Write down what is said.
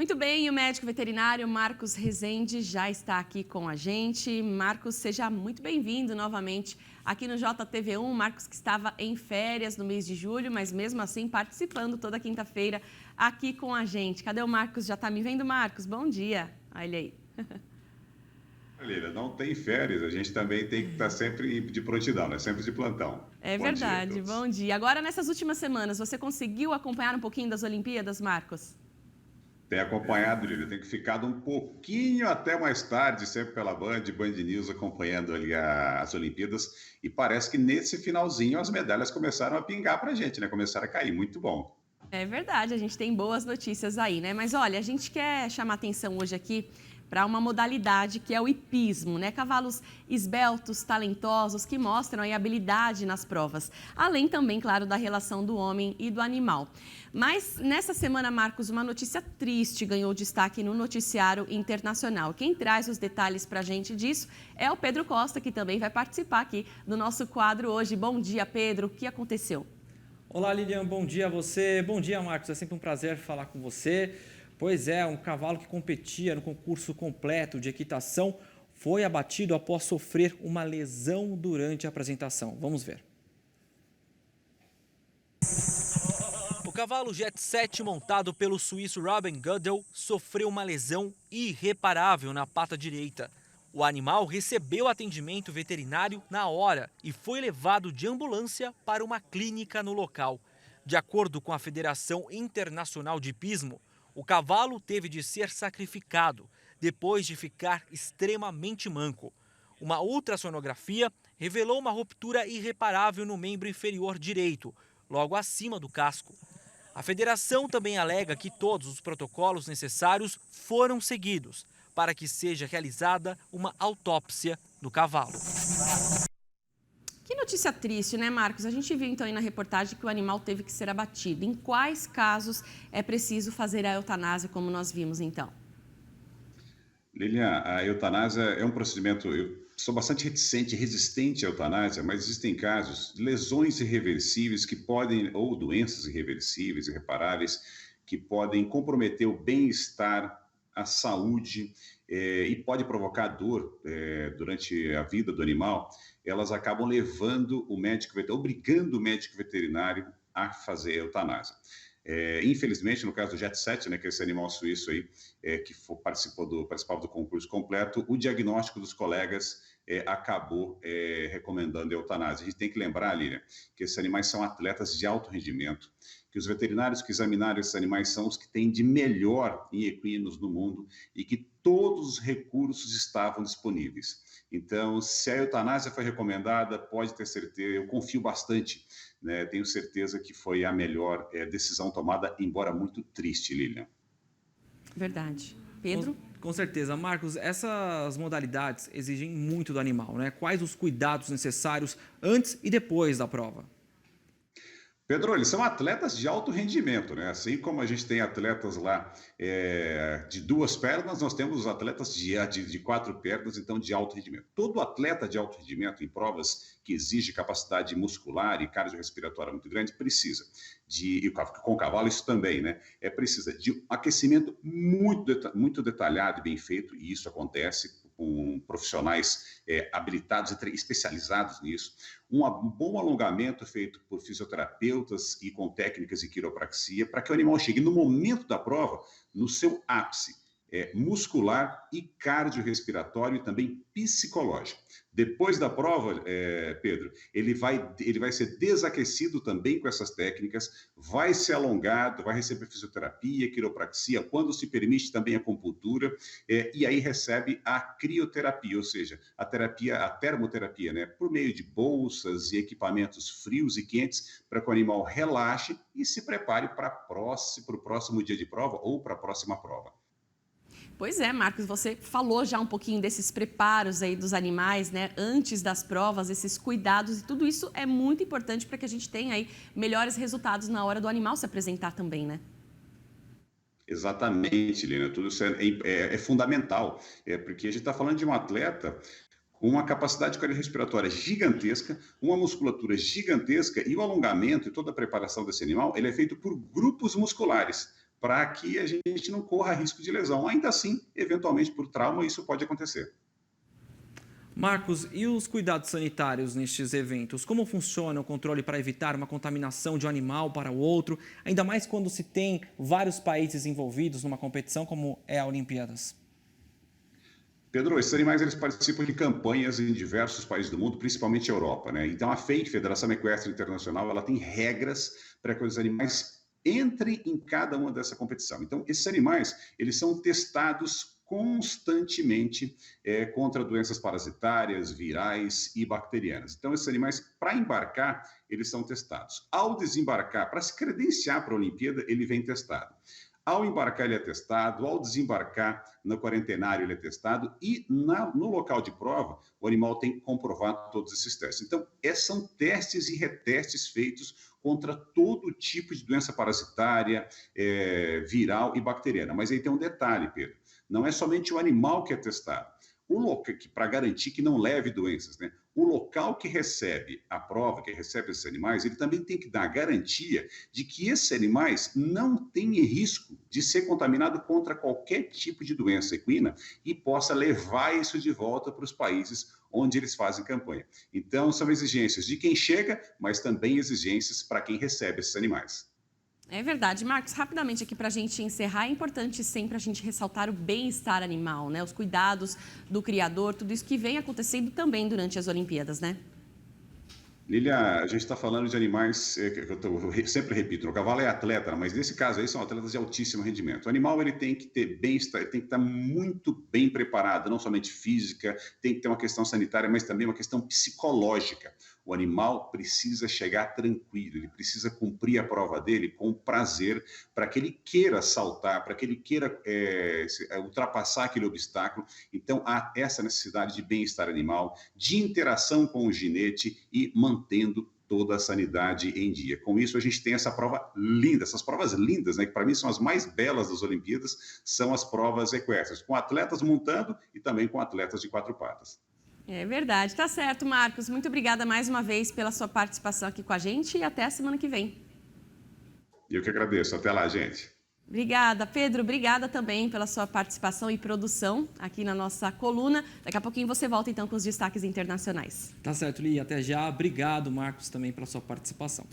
Muito bem, e o médico veterinário Marcos Rezende já está aqui com a gente. Marcos, seja muito bem-vindo novamente aqui no JTV1. Marcos que estava em férias no mês de julho, mas mesmo assim participando toda quinta-feira aqui com a gente. Cadê o Marcos? Já está me vendo, Marcos? Bom dia. Olha aí. Olha, não tem férias, a gente também tem que estar sempre de prontidão, né? Sempre de plantão. É Bom dia a verdade, todos. bom dia. Agora, nessas últimas semanas, você conseguiu acompanhar um pouquinho das Olimpíadas, Marcos? Tem acompanhado, Lívia, tem que ficar um pouquinho até mais tarde, sempre pela Band News, acompanhando ali as Olimpíadas. E parece que nesse finalzinho as medalhas começaram a pingar pra gente, né? Começaram a cair, muito bom. É verdade, a gente tem boas notícias aí, né? Mas olha, a gente quer chamar atenção hoje aqui para uma modalidade que é o hipismo, né? Cavalos esbeltos, talentosos, que mostram aí habilidade nas provas. Além também, claro, da relação do homem e do animal. Mas nessa semana, Marcos, uma notícia triste ganhou destaque no noticiário internacional. Quem traz os detalhes para a gente disso é o Pedro Costa, que também vai participar aqui do nosso quadro hoje. Bom dia, Pedro. O que aconteceu? Olá, Lilian, bom dia a você. Bom dia, Marcos. É sempre um prazer falar com você. Pois é, um cavalo que competia no concurso completo de equitação foi abatido após sofrer uma lesão durante a apresentação. Vamos ver. O cavalo Jet 7, montado pelo suíço Robin Goodell, sofreu uma lesão irreparável na pata direita. O animal recebeu atendimento veterinário na hora e foi levado de ambulância para uma clínica no local. De acordo com a Federação Internacional de Hipismo, o cavalo teve de ser sacrificado depois de ficar extremamente manco. Uma ultrassonografia revelou uma ruptura irreparável no membro inferior direito, logo acima do casco. A federação também alega que todos os protocolos necessários foram seguidos para que seja realizada uma autópsia do cavalo. Que notícia triste, né, Marcos? A gente viu então aí na reportagem que o animal teve que ser abatido. Em quais casos é preciso fazer a eutanásia, como nós vimos então? Lilian, a eutanásia é um procedimento, eu sou bastante reticente e resistente à eutanásia, mas existem casos de lesões irreversíveis que podem, ou doenças irreversíveis, irreparáveis, que podem comprometer o bem-estar, a saúde, e pode provocar dor durante a vida do animal. Elas acabam levando o médico veterinário, obrigando o médico veterinário a fazer a eutanásia. Infelizmente, no caso do Jet 7, né, que é esse animal suíço aí, que participava do concurso completo, o diagnóstico dos colegas acabou recomendando a eutanásia. A gente tem que lembrar, Lília, que esses animais são atletas de alto rendimento, que os veterinários que examinaram esses animais são os que têm de melhor em equinos no mundo e que todos os recursos estavam disponíveis. Então, se a eutanásia foi recomendada, pode ter certeza, eu confio bastante, né? Tenho certeza que foi a melhor decisão tomada, embora muito triste, Lilian. Verdade. Pedro? Com certeza. Marcos, essas modalidades exigem muito do animal, né? Quais os cuidados necessários antes e depois da prova? Pedro, eles são atletas de alto rendimento, né? Assim como a gente tem atletas lá de duas pernas, nós temos atletas de quatro pernas, então de alto rendimento. Todo atleta de alto rendimento em provas que exige capacidade muscular e cardiorrespiratória muito grande precisa e com o cavalo isso também, né? Precisa de aquecimento muito detalhado e bem feito, e isso acontece com profissionais habilitados e especializados nisso. Um bom alongamento feito por fisioterapeutas e com técnicas de quiropraxia, para que o animal chegue no momento da prova, no seu ápice muscular e cardiorrespiratório e também psicológico. Depois da prova, Pedro, ele vai ser desaquecido também com essas técnicas, vai ser alongado, vai receber fisioterapia, quiropraxia, quando se permite também a acupuntura, e aí recebe a crioterapia, ou seja, a termoterapia, né, por meio de bolsas e equipamentos frios e quentes, para que o animal relaxe e se prepare para o próximo dia de prova ou para a próxima prova. Pois é, Marcos, você falou já um pouquinho desses preparos aí dos animais, né, antes das provas, esses cuidados, e tudo isso é muito importante para que a gente tenha aí melhores resultados na hora do animal se apresentar também, né? Exatamente, Helena, tudo isso é fundamental, porque a gente está falando de um atleta com uma capacidade cardiorrespiratória gigantesca, uma musculatura gigantesca, e o alongamento e toda a preparação desse animal, ele é feito por grupos musculares. para que a gente não corra risco de lesão. Ainda assim, eventualmente, por trauma, isso pode acontecer. Marcos, e os cuidados sanitários nestes eventos? Como funciona o controle para evitar uma contaminação de um animal para o outro, ainda mais quando se tem vários países envolvidos numa competição como é a Olimpíadas? Pedro, esses animais eles participam de campanhas em diversos países do mundo, principalmente a Europa, né? Então a FEI, Federação Equestre Internacional, ela tem regras para que os animais entrem em cada uma dessa competição. Então esses animais eles são testados constantemente contra doenças parasitárias, virais e bacterianas. Então esses animais, para embarcar, eles são testados. Ao desembarcar, para se credenciar para a Olimpíada, ele vem testado. Ao embarcar, ele é testado, ao desembarcar no quarentenário, ele é testado e no local de prova, o animal tem que comprovar todos esses testes. Então, são testes e retestes feitos contra todo tipo de doença parasitária, viral e bacteriana. Mas aí tem um detalhe, Pedro, não é somente o animal que é testado. O local, para garantir que não leve doenças, né? O local que recebe a prova, que recebe esses animais, ele também tem que dar a garantia de que esses animais não têm risco de ser contaminado contra qualquer tipo de doença equina e possa levar isso de volta para os países onde eles fazem campanha. Então, são exigências de quem chega, mas também exigências para quem recebe esses animais. É verdade. Marcos, rapidamente aqui para a gente encerrar, é importante sempre a gente ressaltar o bem-estar animal, né? Os cuidados do criador, tudo isso que vem acontecendo também durante as Olimpíadas, né? Lilia, a gente está falando de animais, eu sempre repito, o cavalo é atleta, mas nesse caso aí são atletas de altíssimo rendimento. O animal ele tem que ter bem-estar, ele tem que estar muito bem preparado, não somente física, tem que ter uma questão sanitária, mas também uma questão psicológica. O animal precisa chegar tranquilo, ele precisa cumprir a prova dele com prazer, para que ele queira saltar, para que ele queira ultrapassar aquele obstáculo. Então, há essa necessidade de bem-estar animal, de interação com o ginete e mantendo toda a sanidade em dia. Com isso, a gente tem essa prova linda, essas provas lindas, né, que para mim são as mais belas das Olimpíadas, são as provas equestres, com atletas montando e também com atletas de 4 patas. É verdade, tá certo, Marcos. Muito obrigada mais uma vez pela sua participação aqui com a gente e até a semana que vem. Eu que agradeço. Até lá, gente. Obrigada, Pedro. Obrigada também pela sua participação e produção aqui na nossa coluna. Daqui a pouquinho você volta então com os destaques internacionais. Tá certo, Li. Até já. Obrigado, Marcos, também pela sua participação.